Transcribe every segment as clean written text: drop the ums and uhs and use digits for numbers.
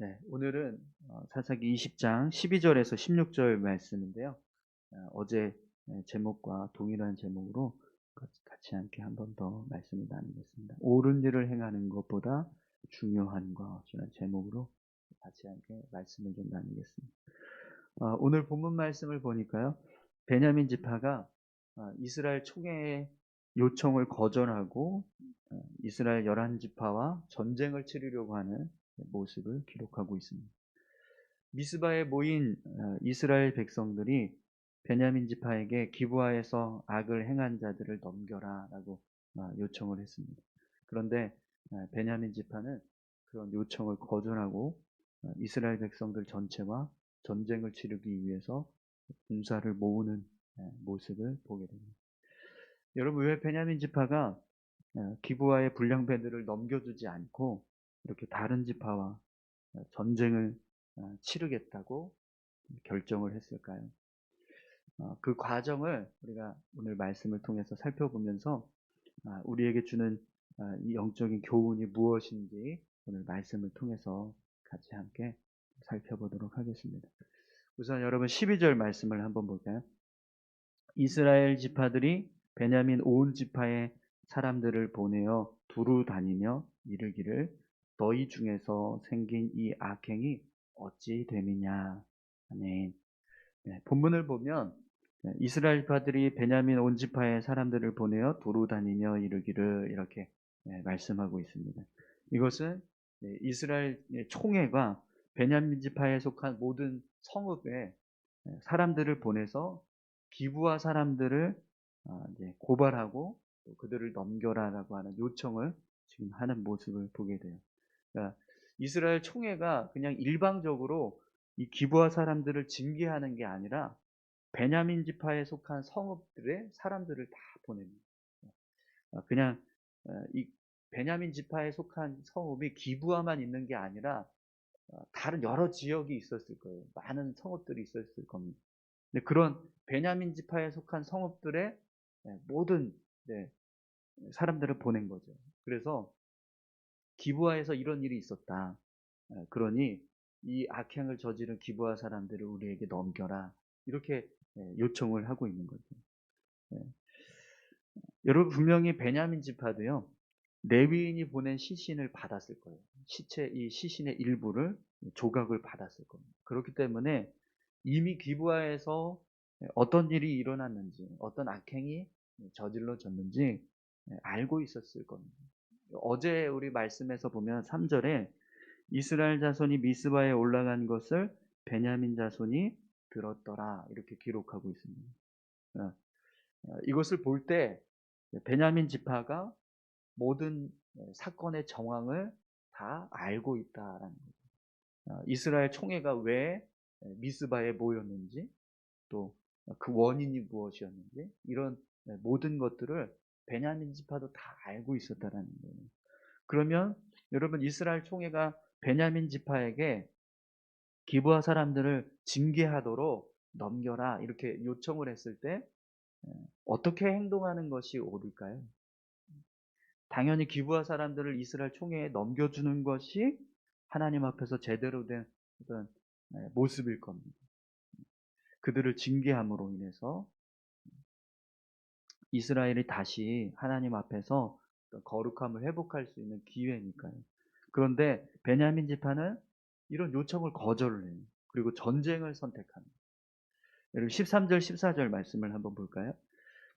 네, 오늘은 사사기 20장 12절에서 16절 말씀인데요. 어제 제목과 동일한 제목으로 같이 함께 한 번 더 말씀을 나누겠습니다. 옳은 일을 행하는 것보다 중요한 것이라는 제목으로 같이 함께 말씀을 좀 나누겠습니다. 오늘 본문 말씀을 보니까요. 베냐민 지파가 이스라엘 총회의 요청을 거절하고 이스라엘 11지파와 전쟁을 치르려고 하는 모습을 기록하고 있습니다. 미스바에 모인 이스라엘 백성들이 베냐민 지파에게 기브아에서 악을 행한 자들을 넘겨라 라고 요청을 했습니다. 그런데 베냐민 지파는 그런 요청을 거절하고 이스라엘 백성들 전체와 전쟁을 치르기 위해서 군사를 모으는 모습을 보게 됩니다. 여러분, 왜 베냐민 지파가 기브아의 불량배들을 넘겨주지 않고 이렇게 다른 지파와 전쟁을 치르겠다고 결정을 했을까요? 그 과정을 우리가 오늘 말씀을 통해서 살펴보면서 우리에게 주는 이 영적인 교훈이 무엇인지 오늘 말씀을 통해서 같이 함께 살펴보도록 하겠습니다. 우선 여러분 12절 말씀을 한번 볼까요? 이스라엘 지파들이 베냐민 온 지파의 사람들을 보내어 두루 다니며 이르기를 너희 중에서 생긴 이 악행이 어찌 됨이냐. 아멘. 네, 본문을 보면 이스라엘 지파들이 베냐민 온 지파의 사람들을 보내어 두루 다니며 이르기를 이렇게 말씀하고 있습니다. 이것은 이스라엘 총회가 베냐민 지파에 속한 모든 성읍에 사람들을 보내서 기브아 사람들을 이제 고발하고 또 그들을 넘겨라라고 하는 요청을 지금 하는 모습을 보게 돼요. 그러니까 이스라엘 총회가 그냥 일방적으로 이 기브아 사람들을 징계하는 게 아니라 베냐민 지파에 속한 성읍들의 사람들을 다 보냅니다. 그냥 이 베냐민 지파에 속한 성읍이 기브아만 있는 게 아니라 다른 여러 지역이 있었을 거예요. 많은 성읍들이 있었을 겁니다. 근데 그런 베냐민 지파에 속한 성읍들의 모든 사람들을 보낸 거죠. 그래서 기브아에서 이런 일이 있었다. 그러니 이 악행을 저지른 기브아 사람들을 우리에게 넘겨라. 이렇게 요청을 하고 있는 거죠. 여러분 분명히 베냐민 지파도요. 레위인이 보낸 시신을 받았을 거예요. 이 시신의 일부를 조각을 받았을 겁니다. 그렇기 때문에 이미 기브아에서 어떤 일이 일어났는지, 어떤 악행이 저질러졌는지 알고 있었을 겁니다. 어제 우리 말씀에서 보면 3절에 이스라엘 자손이 미스바에 올라간 것을 베냐민 자손이 들었더라 이렇게 기록하고 있습니다. 이것을 볼 때 베냐민 지파가 모든 사건의 정황을 다 알고 있다라는 거죠. 이스라엘 총회가 왜 미스바에 모였는지 또 그 원인이 무엇이었는지 이런 모든 것들을 베냐민 지파도 다 알고 있었다라는 거예요. 그러면 여러분 이스라엘 총회가 베냐민 지파에게 기브아 사람들을 징계하도록 넘겨라 이렇게 요청을 했을 때 어떻게 행동하는 것이 옳을까요? 당연히 기브아 사람들을 이스라엘 총회에 넘겨주는 것이 하나님 앞에서 제대로 된 어떤 모습일 겁니다. 그들을 징계함으로 인해서 이스라엘이 다시 하나님 앞에서 거룩함을 회복할 수 있는 기회니까요. 그런데 베냐민 지파는 이런 요청을 거절을 해요. 그리고 전쟁을 선택합니다. 여러분 13절 14절 말씀을 한번 볼까요?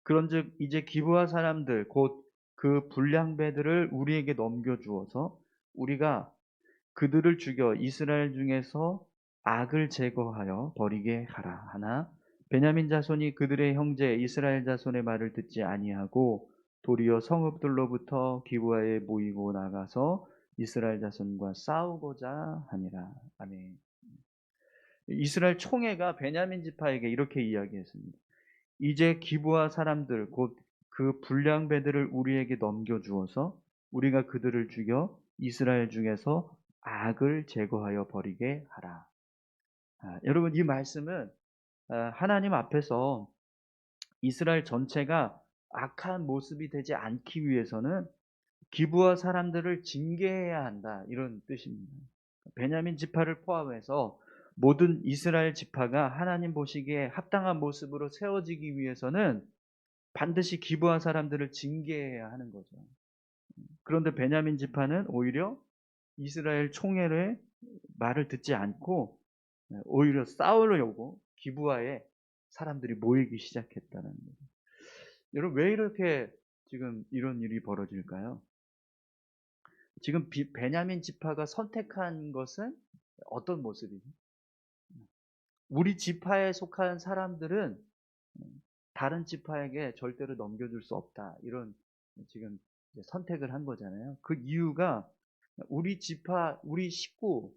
그런즉 이제 기브아 사람들 곧 그 불량배들을 우리에게 넘겨주어서 우리가 그들을 죽여 이스라엘 중에서 악을 제거하여 버리게 하라 하나 베냐민 자손이 그들의 형제 이스라엘 자손의 말을 듣지 아니하고 도리어 성읍들로부터 기브아에 모이고 나가서 이스라엘 자손과 싸우고자 하니라. 아멘. 이스라엘 총회가 베냐민 지파에게 이렇게 이야기했습니다. 이제 기브아 사람들 곧 그 불량배들을 우리에게 넘겨주어서 우리가 그들을 죽여 이스라엘 중에서 악을 제거하여 버리게 하라. 여러분 이 말씀은 하나님 앞에서 이스라엘 전체가 악한 모습이 되지 않기 위해서는 기브아 사람들을 징계해야 한다 이런 뜻입니다. 베냐민 지파를 포함해서 모든 이스라엘 지파가 하나님 보시기에 합당한 모습으로 세워지기 위해서는 반드시 기브아 사람들을 징계해야 하는 거죠. 그런데 베냐민 지파는 오히려 이스라엘 총회의 말을 듣지 않고 오히려 싸우려고 기브아에 사람들이 모이기 시작했다는 거죠. 여러분, 왜 이렇게 지금 이런 일이 벌어질까요? 지금 베냐민 지파가 선택한 것은 어떤 모습이죠? 우리 지파에 속한 사람들은 다른 지파에게 절대로 넘겨줄 수 없다. 이런 지금 선택을 한 거잖아요. 그 이유가 우리 지파, 우리 식구,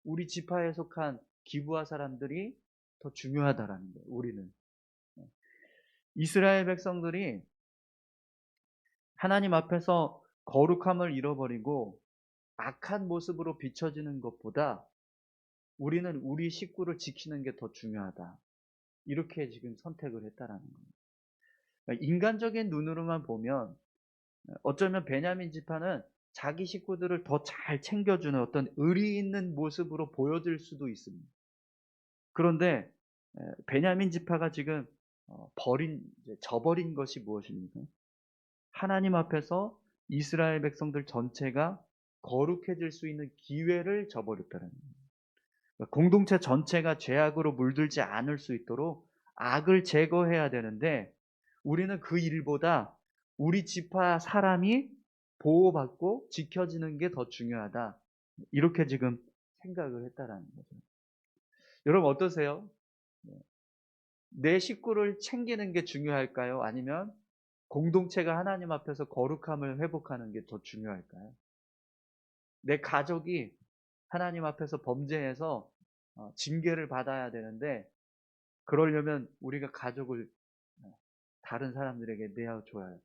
우리 지파에 속한 기브아 사람들이 더 중요하다라는 거예요. 우리는. 이스라엘 백성들이 하나님 앞에서 거룩함을 잃어버리고 악한 모습으로 비춰지는 것보다 우리는 우리 식구를 지키는 게 더 중요하다. 이렇게 지금 선택을 했다라는 거예요. 그러니까 인간적인 눈으로만 보면 어쩌면 베냐민 지파는 자기 식구들을 더 잘 챙겨주는 어떤 의리 있는 모습으로 보여질 수도 있습니다. 그런데 베냐민 지파가 지금 저버린 것이 무엇입니까? 하나님 앞에서 이스라엘 백성들 전체가 거룩해질 수 있는 기회를 저버렸다는 거예요. 그러니까 공동체 전체가 죄악으로 물들지 않을 수 있도록 악을 제거해야 되는데 우리는 그 일보다 우리 지파 사람이 보호받고 지켜지는 게 더 중요하다. 이렇게 지금 생각을 했다라는 거죠. 여러분 어떠세요? 내 식구를 챙기는 게 중요할까요? 아니면 공동체가 하나님 앞에서 거룩함을 회복하는 게 더 중요할까요? 내 가족이 하나님 앞에서 범죄해서 징계를 받아야 되는데 그러려면 우리가 가족을 다른 사람들에게 내어줘야 해요.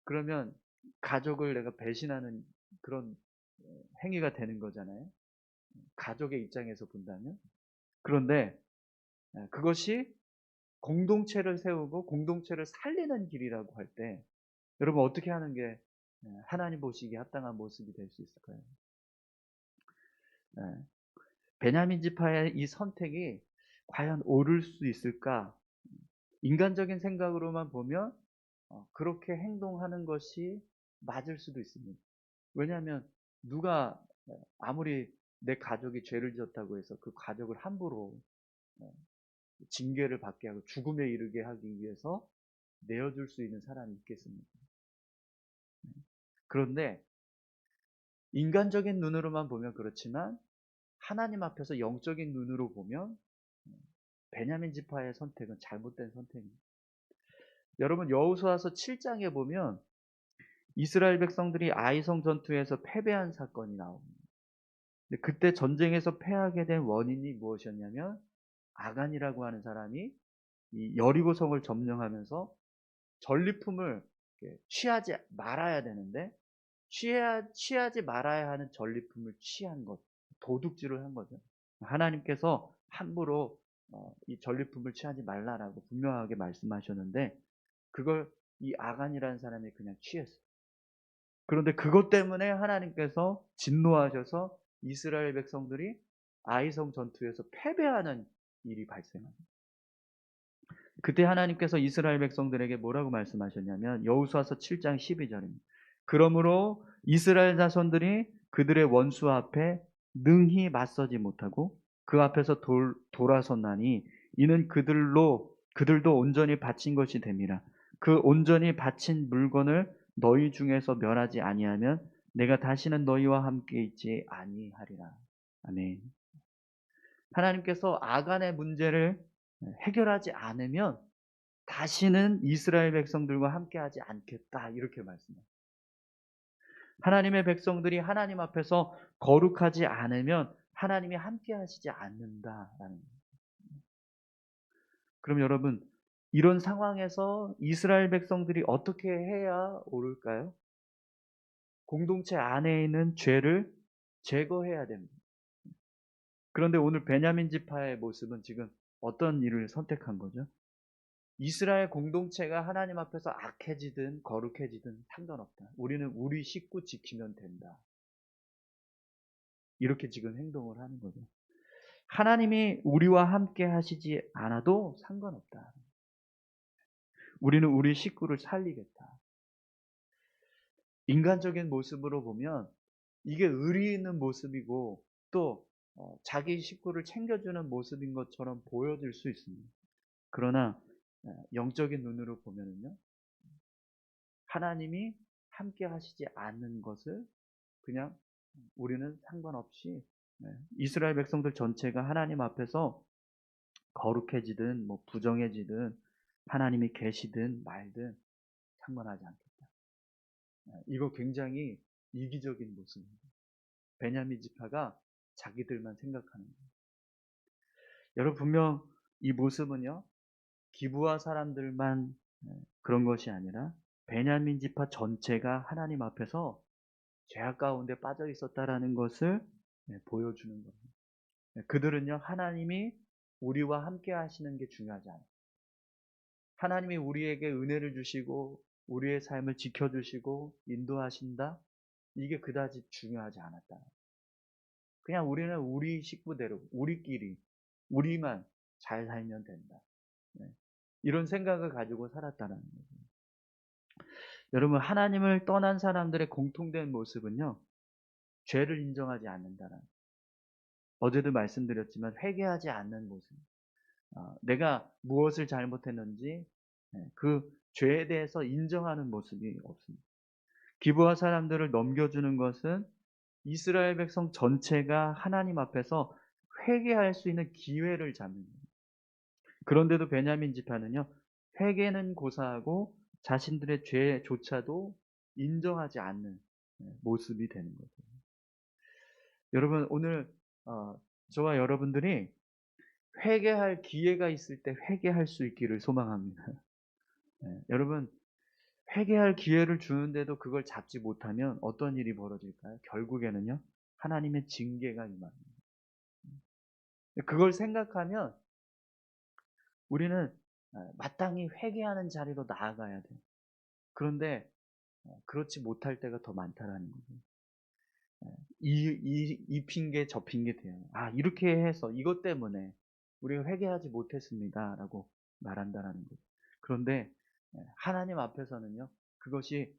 그러면 가족을 내가 배신하는 그런 행위가 되는 거잖아요. 가족의 입장에서 본다면. 그런데 그것이 공동체를 세우고 공동체를 살리는 길이라고 할 때 여러분 어떻게 하는 게 하나님 보시기에 합당한 모습이 될 수 있을까요? 베냐민 지파의 이 선택이 과연 옳을 수 있을까? 인간적인 생각으로만 보면 그렇게 행동하는 것이 맞을 수도 있습니다. 왜냐하면 누가 아무리 내 가족이 죄를 지었다고 해서 그 가족을 함부로 징계를 받게 하고 죽음에 이르게 하기 위해서 내어줄 수 있는 사람이 있겠습니까? 그런데 인간적인 눈으로만 보면 그렇지만 하나님 앞에서 영적인 눈으로 보면 베냐민 지파의 선택은 잘못된 선택입니다. 여러분 여호수아서 7장에 보면 이스라엘 백성들이 아이성 전투에서 패배한 사건이 나옵니다. 근데 그때 전쟁에서 패하게 된 원인이 무엇이었냐면 아간이라고 하는 사람이 이 여리고성을 점령하면서 전리품을 취하지 말아야 되는데 취하지 말아야 하는 전리품을 취한 것, 도둑질을 한 거죠. 하나님께서 함부로 이 전리품을 취하지 말라라고 분명하게 말씀하셨는데 그걸 이 아간이라는 사람이 그냥 취했어요. 그런데 그것 때문에 하나님께서 진노하셔서 이스라엘 백성들이 아이성 전투에서 패배하는 일이 발생합니다. 그때 하나님께서 이스라엘 백성들에게 뭐라고 말씀하셨냐면 여호수아서 7장 12절입니다. 그러므로 이스라엘 자손들이 그들의 원수 앞에 능히 맞서지 못하고 그 앞에서 돌아섰나니 이는 그들도 온전히 바친 것이 됨이라. 그 온전히 바친 물건을 너희 중에서 멸하지 아니하면 내가 다시는 너희와 함께 있지 아니하리라. 아멘. 하나님께서 아간의 문제를 해결하지 않으면 다시는 이스라엘 백성들과 함께하지 않겠다 이렇게 말씀해요. 하나님의 백성들이 하나님 앞에서 거룩하지 않으면 하나님이 함께하시지 않는다라는 거예요. 그럼 여러분 이런 상황에서 이스라엘 백성들이 어떻게 해야 옳을까요? 공동체 안에 있는 죄를 제거해야 됩니다. 그런데 오늘 베냐민 지파의 모습은 지금 어떤 일을 선택한 거죠? 이스라엘 공동체가 하나님 앞에서 악해지든 거룩해지든 상관없다. 우리는 우리 식구 지키면 된다. 이렇게 지금 행동을 하는 거죠. 하나님이 우리와 함께 하시지 않아도 상관없다. 우리는 우리 식구를 살리겠다. 인간적인 모습으로 보면 이게 의리 있는 모습이고 또 자기 식구를 챙겨주는 모습인 것처럼 보여질 수 있습니다. 그러나 영적인 눈으로 보면은요, 하나님이 함께 하시지 않는 것을 그냥 우리는 상관없이 이스라엘 백성들 전체가 하나님 앞에서 거룩해지든 뭐 부정해지든 하나님이 계시든 말든 상관하지 않겠다. 이거 굉장히 이기적인 모습입니다. 베냐민 지파가 자기들만 생각하는 거예요. 여러분 분명 이 모습은요, 기브아 사람들만 그런 것이 아니라 베냐민 지파 전체가 하나님 앞에서 죄악 가운데 빠져 있었다라는 것을 보여주는 겁니다. 그들은요, 하나님이 우리와 함께 하시는 게 중요하지 않아요. 하나님이 우리에게 은혜를 주시고 우리의 삶을 지켜주시고 인도하신다, 이게 그다지 중요하지 않았다. 그냥 우리는 우리 식구대로 우리끼리 우리만 잘 살면 된다. 이런 생각을 가지고 살았다는 거죠. 여러분, 하나님을 떠난 사람들의 공통된 모습은요, 죄를 인정하지 않는다는, 어제도 말씀드렸지만 회개하지 않는 모습. 내가 무엇을 잘못했는지 그 죄에 대해서 인정하는 모습이 없습니다. 기브아 사람들을 넘겨주는 것은 이스라엘 백성 전체가 하나님 앞에서 회개할 수 있는 기회를 잡는 거예요. 그런데도 베냐민 지파는요, 회개는 고사하고 자신들의 죄조차도 인정하지 않는 모습이 되는 거죠. 여러분, 오늘 저와 여러분들이 회개할 기회가 있을 때 회개할 수 있기를 소망합니다. 여러분, 회개할 기회를 주는데도 그걸 잡지 못하면 어떤 일이 벌어질까요? 결국에는요, 하나님의 징계가 임합니다. 그걸 생각하면 우리는 마땅히 회개하는 자리로 나아가야 돼요. 그런데 그렇지 못할 때가 더 많다라는 거죠. 이 핑계 저 핑계 돼요. 이렇게 해서 이것 때문에 우리가 회개하지 못했습니다라고 말한다라는 거죠. 그런데 하나님 앞에서는요, 그것이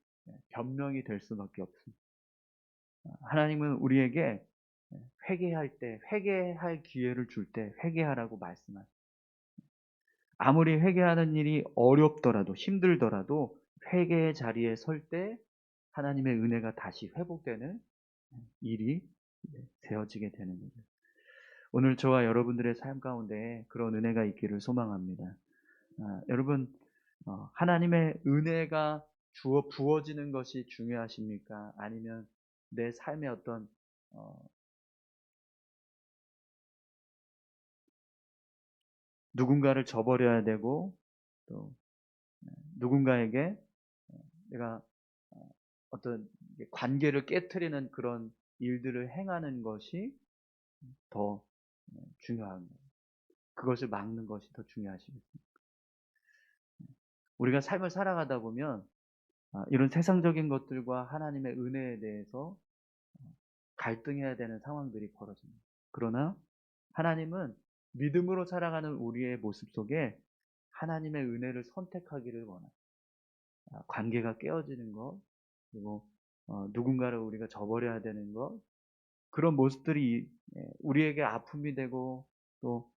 변명이 될 수밖에 없습니다. 하나님은 우리에게 회개할 때, 회개할 기회를 줄 때 회개하라고 말씀하십니다. 아무리 회개하는 일이 어렵더라도 힘들더라도 회개의 자리에 설 때 하나님의 은혜가 다시 회복되는 일이 되어지게 되는 거죠. 오늘 저와 여러분들의 삶 가운데 그런 은혜가 있기를 소망합니다. 여러분, 하나님의 은혜가 부어지는 것이 중요하십니까? 아니면 내 삶의 어떤 누군가를 저버려야 되고 또 누군가에게 내가 어떤 관계를 깨트리는 그런 일들을 행하는 것이 더 중요한 거예요. 그것을 막는 것이 더 중요하시겠습니다. 우리가 삶을 살아가다 보면 이런 세상적인 것들과 하나님의 은혜에 대해서 갈등해야 되는 상황들이 벌어집니다. 그러나 하나님은 믿음으로 살아가는 우리의 모습 속에 하나님의 은혜를 선택하기를 원합니다. 관계가 깨어지는 것, 그리고 누군가를 우리가 저버려야 되는 것, 그런 모습들이 우리에게 아픔이 되고 또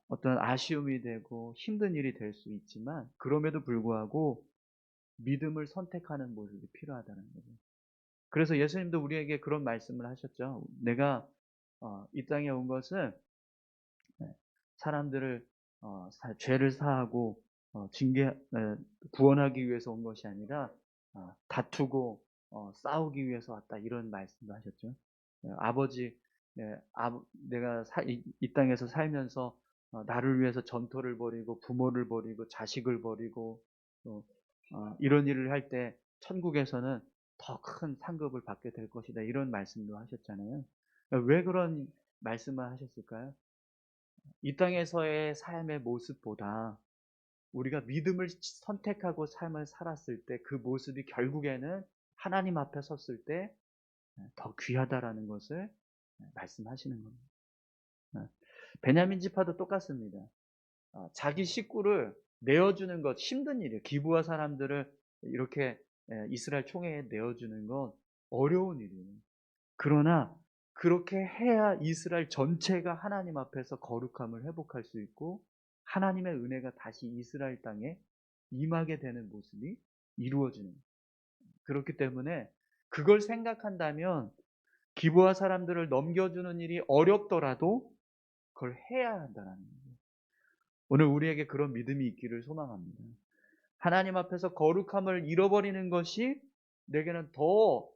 어떤 아쉬움이 되고 힘든 일이 될 수 있지만, 그럼에도 불구하고 믿음을 선택하는 모습이 필요하다는 거죠. 그래서 예수님도 우리에게 그런 말씀을 하셨죠. 내가 이 땅에 온 것은 사람들을 죄를 사하고 구원하기 위해서 온 것이 아니라 다투고 싸우기 위해서 왔다, 이런 말씀도 하셨죠. 아버지, 내가 이 땅에서 살면서 나를 위해서 전토를 벌이고 부모를 버리고 자식을 버리고 또 이런 일을 할 때 천국에서는 더 큰 상급을 받게 될 것이다, 이런 말씀도 하셨잖아요. 왜 그런 말씀을 하셨을까요? 이 땅에서의 삶의 모습보다 우리가 믿음을 선택하고 삶을 살았을 때 그 모습이 결국에는 하나님 앞에 섰을 때 더 귀하다라는 것을 말씀하시는 겁니다. 베냐민 지파도 똑같습니다. 자기 식구를 내어주는 것 힘든 일이에요. 기부와 사람들을 이렇게 이스라엘 총회에 내어주는 건 어려운 일이에요. 그러나 그렇게 해야 이스라엘 전체가 하나님 앞에서 거룩함을 회복할 수 있고 하나님의 은혜가 다시 이스라엘 땅에 임하게 되는 모습이 이루어지는 거예요. 그렇기 때문에 그걸 생각한다면 기부와 사람들을 넘겨주는 일이 어렵더라도 그걸 해야 한다는 거예요. 오늘 우리에게 그런 믿음이 있기를 소망합니다. 하나님 앞에서 거룩함을 잃어버리는 것이 내게는 더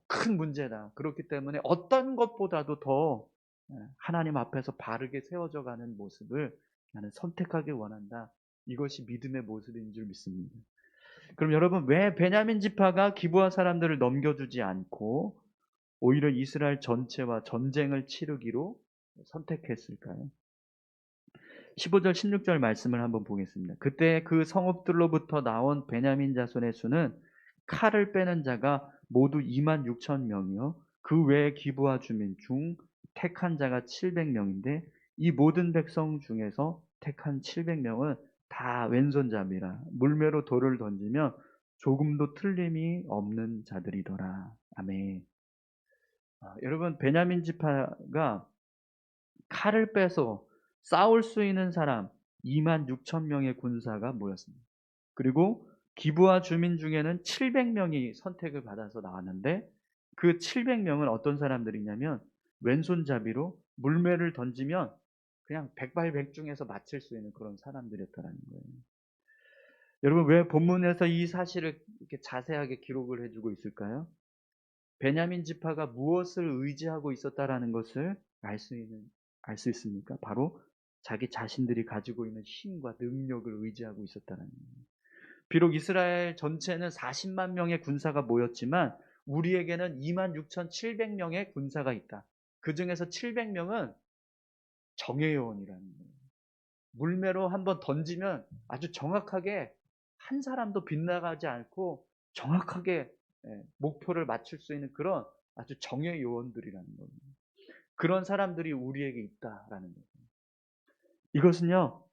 큰 문제다. 그렇기 때문에 어떤 것보다도 더 하나님 앞에서 바르게 세워져 가는 모습을 나는 선택하길 원한다. 이것이 믿음의 모습인 줄 믿습니다. 그럼 여러분, 왜 베냐민 지파가 기부한 사람들을 넘겨주지 않고 오히려 이스라엘 전체와 전쟁을 치르기로 선택했을까요? 15절 16절 말씀을 한번 보겠습니다. 그때 그 성읍들로부터 나온 베냐민 자손의 수는 칼을 빼는 자가 모두 2만 6천 명이요 그 외에 기부하 주민 중 택한 자가 700명인데 이 모든 백성 중에서 택한 700명은 다 왼손잡이라 물매로 돌을 던지면 조금도 틀림이 없는 자들이더라. 아멘. 여러분, 베냐민 지파가 칼을 빼서 싸울 수 있는 사람 2만 6천 명의 군사가 모였습니다. 그리고 기부하 주민 중에는 700명이 선택을 받아서 나왔는데 그 700명은 어떤 사람들이냐면 왼손잡이로 물매를 던지면 그냥 백발백중에서 맞힐 수 있는 그런 사람들이었다는 거예요. 여러분, 왜 본문에서 이 사실을 이렇게 자세하게 기록을 해주고 있을까요? 베냐민 지파가 무엇을 의지하고 있었다라는 것을 알 수 있습니까? 바로 자기 자신들이 가지고 있는 힘과 능력을 의지하고 있었다는 거예요. 비록 이스라엘 전체는 40만 명의 군사가 모였지만 우리에게는 2만 6,700명의 군사가 있다. 그 중에서 700명은 정예 요원이라는 거예요. 물매로 한번 던지면 아주 정확하게 한 사람도 빗나가지 않고 정확하게 목표를 맞출 수 있는 그런 아주 정예 요원들이라는 겁니다. 그런 사람들이 우리에게 있다라는 거예요. 이것은요,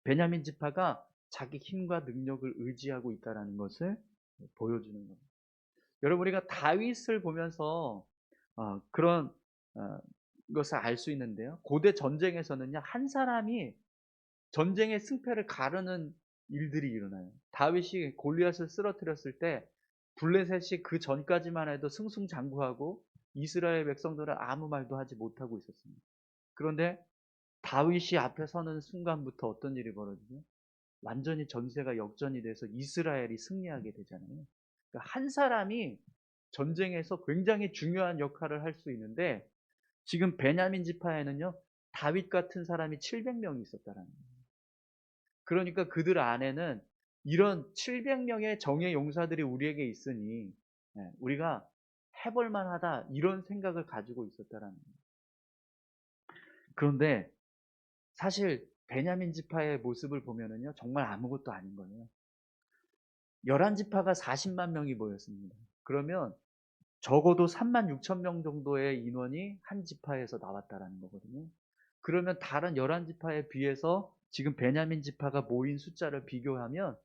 베냐민 지파가 자기 힘과 능력을 의지하고 있다는 것을 보여주는 겁니다. 여러분, 우리가 다윗을 보면서 그런 것을 알 수 있는데요. 고대 전쟁에서는요, 한 사람이 전쟁의 승패를 가르는 일들이 일어나요. 다윗이 골리앗을 쓰러뜨렸을 때 블레셋이 그 전까지만 해도 승승장구하고 이스라엘 백성들은 아무 말도 하지 못하고 있었습니다. 그런데 다윗이 앞에 서는 순간부터 어떤 일이 벌어지죠? 완전히 전세가 역전이 돼서 이스라엘이 승리하게 되잖아요. 그러니까 한 사람이 전쟁에서 굉장히 중요한 역할을 할 수 있는데 지금 베냐민 지파에는요, 다윗 같은 사람이 700명이 있었다라는 거예요. 그러니까 그들 안에는 이런 700명의 정예 용사들이 우리에게 있으니 우리가 해볼 만하다 이런 생각을 가지고 있었다라는 거예요. 그런데 사실 베냐민 지파의 모습을 보면은요, 정말 아무것도 아닌 거예요. 11지파가 40만 명이 모였습니다. 그러면 적어도 3만 6천 명 정도의 인원이 한 지파에서 나왔다라는 거거든요. 그러면 다른 11지파에 비해서 지금 베냐민 지파가 모인 숫자를 비교하면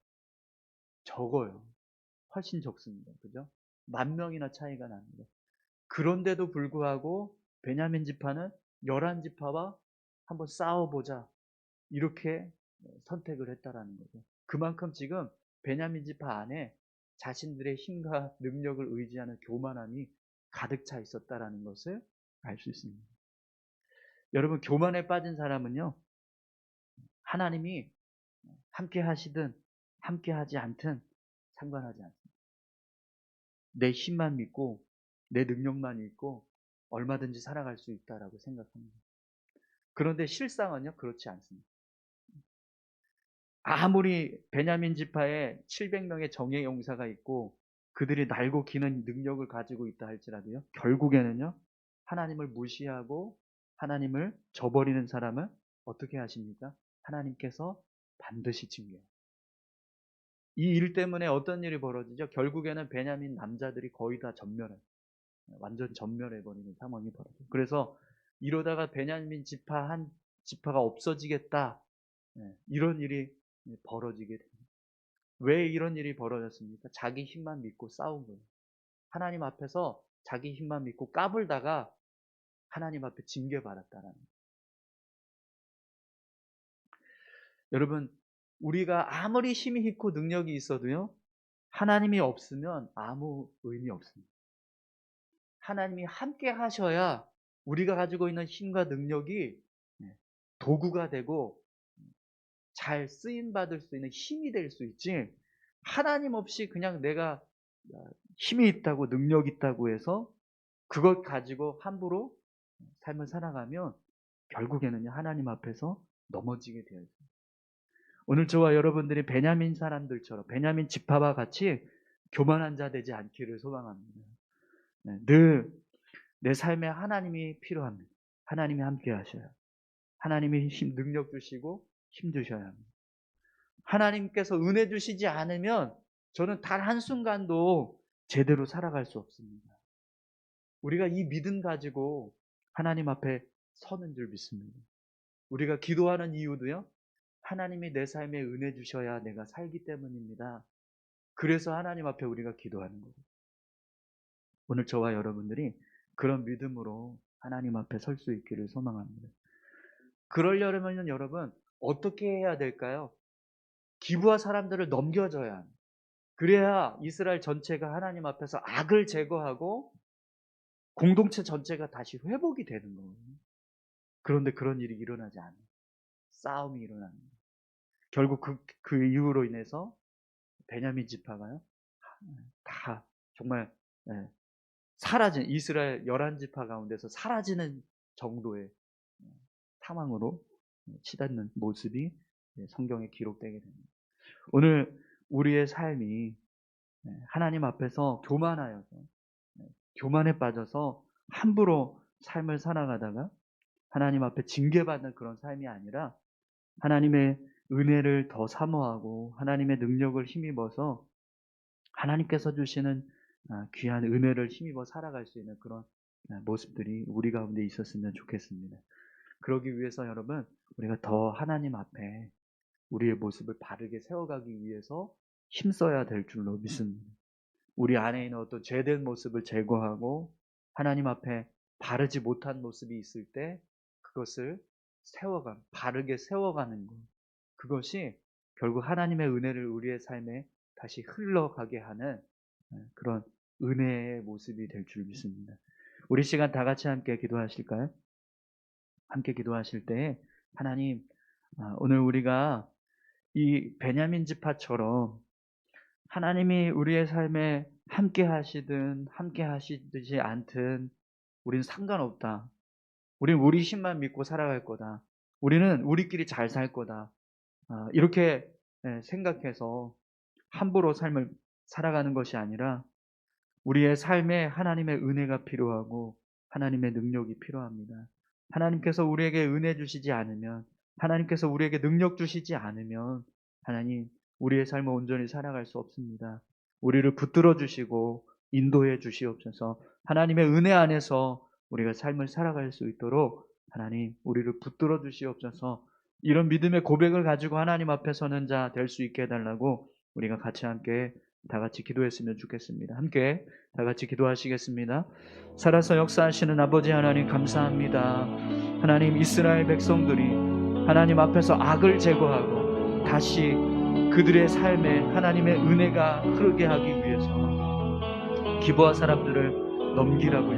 적어요. 훨씬 적습니다. 그죠? 10,000명이나 차이가 납니다. 그런데도 불구하고 베냐민 지파는 11지파와 한번 싸워보자. 이렇게 선택을 했다라는 거죠. 그만큼 지금 베냐민 지파 안에 자신들의 힘과 능력을 의지하는 교만함이 가득 차 있었다라는 것을 알 수 있습니다. 여러분, 교만에 빠진 사람은요, 하나님이 함께 하시든 함께 하지 않든 상관하지 않습니다. 내 힘만 믿고 내 능력만 믿고 얼마든지 살아갈 수 있다라고 생각합니다. 그런데 실상은요, 그렇지 않습니다. 아무리 베냐민 지파에 700명의 정예 용사가 있고 그들이 날고 기는 능력을 가지고 있다 할지라도요, 결국에는요, 하나님을 무시하고 하나님을 저버리는 사람은 어떻게 하십니까? 하나님께서 반드시 징계해요. 이 일 때문에 어떤 일이 벌어지죠? 결국에는 베냐민 남자들이 거의 다 전멸해요. 완전 전멸해버리는 상황이 벌어져요. 그래서 이러다가 베냐민 지파 한 지파가 없어지겠다, 이런 일이 벌어지게 됩니다. 왜 이런 일이 벌어졌습니까? 자기 힘만 믿고 싸운 거예요. 하나님 앞에서 자기 힘만 믿고 까불다가 하나님 앞에 징계받았다라는 거예요. 여러분, 우리가 아무리 힘이 있고 능력이 있어도요, 하나님이 없으면 아무 의미 없습니다. 하나님이 함께 하셔야 우리가 가지고 있는 힘과 능력이 도구가 되고 잘 쓰임받을 수 있는 힘이 될 수 있지, 하나님 없이 그냥 내가 힘이 있다고 능력이 있다고 해서 그것 가지고 함부로 삶을 살아가면 결국에는 하나님 앞에서 넘어지게 되어 있습니다. 오늘 저와 여러분들이 베냐민 사람들처럼 베냐민 지파와 같이 교만한 자 되지 않기를 소망합니다. 늘 내 삶에 하나님이 필요합니다. 하나님이 함께 하셔요. 하나님이 능력 주시고 힘 주셔야 합니다. 하나님께서 은혜 주시지 않으면 저는 단 한순간도 제대로 살아갈 수 없습니다. 우리가 이 믿음 가지고 하나님 앞에 서는 줄 믿습니다. 우리가 기도하는 이유도요, 하나님이 내 삶에 은혜 주셔야 내가 살기 때문입니다. 그래서 하나님 앞에 우리가 기도하는 거예요. 오늘 저와 여러분들이 그런 믿음으로 하나님 앞에 설 수 있기를 소망합니다. 그러려면 여러분 어떻게 해야 될까요? 기브와 사람들을 넘겨줘야 합니다. 그래야 이스라엘 전체가 하나님 앞에서 악을 제거하고 공동체 전체가 다시 회복이 되는 거예요. 그런데 그런 일이 일어나지 않아요. 싸움이 일어납니다. 결국 그 이유로 인해서 베냐민 지파가요, 다 정말 사라진, 이스라엘 11지파 가운데서 사라지는 정도의 상황으로 치닫는 모습이 성경에 기록되게 됩니다. 오늘 우리의 삶이 하나님 앞에서 교만에 빠져서 함부로 삶을 살아가다가 하나님 앞에 징계받는 그런 삶이 아니라 하나님의 은혜를 더 사모하고 하나님의 능력을 힘입어서 하나님께서 주시는 귀한 은혜를 힘입어 살아갈 수 있는 그런 모습들이 우리 가운데 있었으면 좋겠습니다. 그러기 위해서 여러분, 우리가 더 하나님 앞에 우리의 모습을 바르게 세워가기 위해서 힘써야 될 줄로 믿습니다. 우리 안에 있는 어떤 죄된 모습을 제거하고 하나님 앞에 바르지 못한 모습이 있을 때 그것을 바르게 세워가는 것, 그것이 결국 하나님의 은혜를 우리의 삶에 다시 흘러가게 하는 그런 은혜의 모습이 될 줄 믿습니다. 우리 시간 다 같이 함께 기도하실까요? 함께 기도하실 때 하나님, 오늘 우리가 이 베냐민 지파처럼 하나님이 우리의 삶에 함께 하시든 함께 하시지 않든 우리는 상관없다. 우리는 우리 힘만 믿고 살아갈 거다. 우리는 우리끼리 잘 살 거다. 이렇게 생각해서 함부로 삶을 살아가는 것이 아니라 우리의 삶에 하나님의 은혜가 필요하고 하나님의 능력이 필요합니다. 하나님께서 우리에게 은혜 주시지 않으면, 하나님께서 우리에게 능력 주시지 않으면 하나님, 우리의 삶을 온전히 살아갈 수 없습니다. 우리를 붙들어 주시고 인도해 주시옵소서. 하나님의 은혜 안에서 우리가 삶을 살아갈 수 있도록 하나님, 우리를 붙들어 주시옵소서. 이런 믿음의 고백을 가지고 하나님 앞에 서는 자 될 수 있게 해달라고 우리가 같이 함께 다 같이 기도했으면 좋겠습니다. 함께 다 같이 기도하시겠습니다. 살아서 역사하시는 아버지 하나님 감사합니다. 하나님, 이스라엘 백성들이 하나님 앞에서 악을 제거하고 다시 그들의 삶에 하나님의 은혜가 흐르게 하기 위해서 기브와 사람들을 넘기라고